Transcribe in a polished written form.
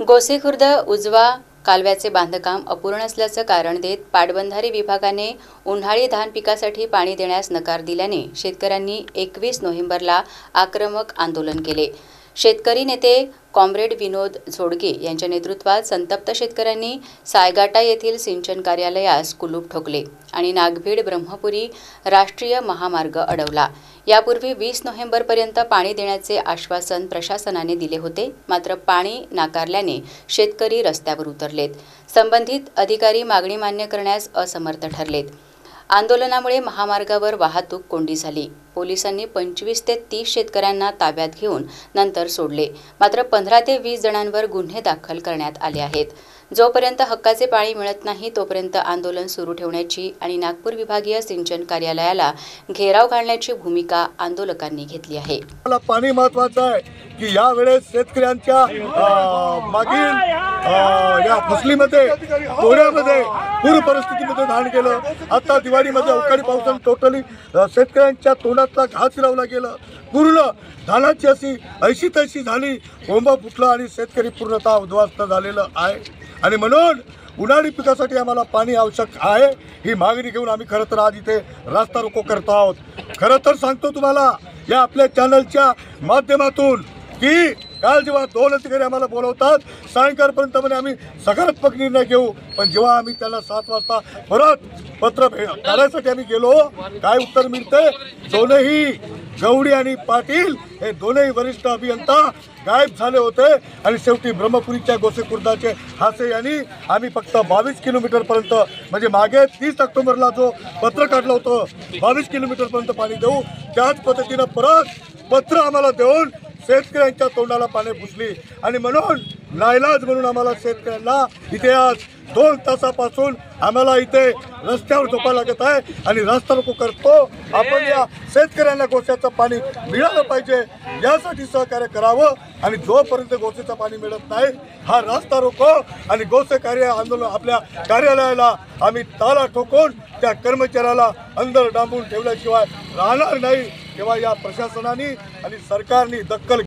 गोसेखुर्द उजवा कालव्याचे बांधकाम अपूर्ण असल्याचं कारण देत पाटबंधारे विभागाने उन्हाळी धान पिकासाठी पाणी देण्यास नकार दिल्याने शेतकऱ्यांनी 21 नोव्हेंबरला आक्रमक आंदोलन केले। शेतकरी नेते कॉम्रेड विनोद झोडगे यांच्या नेतृत्वात संतप्त शेतकऱ्यांनी सायगाटा येथील सिंचन कार्यालयास कुलूप ठोकले आणि नागभीड ब्रह्मपुरी राष्ट्रीय महामार्ग अडवला। यापूर्वी 20 नोव्हेंबरपर्यंत पाणी देण्याचे आश्वासन प्रशासनाने दिले होते, मात्र पाणी नाकारल्याने शेतकरी रस्त्यावर उतरलेत। संबंधित अधिकारी मागणी मान्य करण्यास असमर्थ ठरलेत। आंदोलनामुळे महामार्गावर वाहतूक कोंडी झाली। पोलिसांनी 25 ते 30 शेतकऱ्यांना ताब्यात घेऊन नंतर सोडले, मात्र 15 ते 20 जणांवर गुन्हे दाखल करण्यात आले आहेत। जोपर्यंत हक्काचे पाणी मिळत नाही तोपर्यंत आंदोलन सुरू ठेवण्याची आणि नागपूर विभागीय सिंचन कार्यालयाला घेराव घालण्याची भूमिका आंदोलकांनी घेतली आहे। पाणी महत्त्वाचं आहे की या वेळेस शेतकऱ्यांच्या मागील या फसलीमध्ये तोड्यामध्ये पूर परिस्थितीमध्ये धान गेलं। आता दिवाळीमध्ये अवकाळी पावसाने टोटली शेतकऱ्यांच्या तोंडातला घास शिरवला गेलं। पूर्ण धानाची अशी ऐशी तैशी झाली, कोंबा फुटला आणि शेतकरी पूर्णतः उद्ध्वस्त झालेलं आहे। आणि म्हणून उन्हाळी पिकासाठी आम्हाला पाणी आवश्यक आहे ही मागणी घेऊन आम्ही खरं तर आज इथे रास्ता रोको करतो आहोत। खरं तर सांगतो तुम्हाला या आपल्या चॅनलच्या माध्यमातून की काल जेव्हा 2 अधिकारी आम्हाला बोलवतात सायंकाळपर्यंत म्हणे आम्ही सकारात्मक निर्णय घेऊ, पण जेव्हा आम्ही त्यांना 7 वाजता परत पत्र करायसाठी आम्ही गेलो, काय उत्तर मिळते? दोनही गवडी आणि पाटील हे दोनही वरिष्ठ अभियंता गायब झाले होते आणि शेवटी ब्रह्मपुरीच्या गोसेखुर्दाचे हासे यांनी आम्ही फक्त 22 किलोमीटरपर्यंत म्हणजे मागे 30 ऑक्टोबरला जो पत्र काढलं होतं 22 किलोमीटरपर्यंत पाणी देऊ, त्याच पद्धतीनं परत पत्र आम्हाला देऊन शेतकऱ्यांच्या तोंडाला पाणी पुसली। आणि म्हणून नाईलाज म्हणून आम्हाला शेतकऱ्यांना इथे आज 2 तासापासून आम्हाला इथे रस्त्यावर झोपा लागत आहे आणि रास्ता रोको करतो। आपण या शेतकऱ्यांना गोष्याचं पाणी मिळालं पाहिजे यासाठी सहकार्य करावं आणि जोपर्यंत गोसेचं पाणी मिळत नाही हा रास्ता रोको आणि गोसे कार्य आंदोलन आपल्या कार्यालयाला आम्ही ताला ठोकून त्या कर्मचाऱ्याला अंदर डांबून ठेवल्याशिवाय राहणार नाही। तेव्हा या प्रशासनाने आणि सरकारने दखल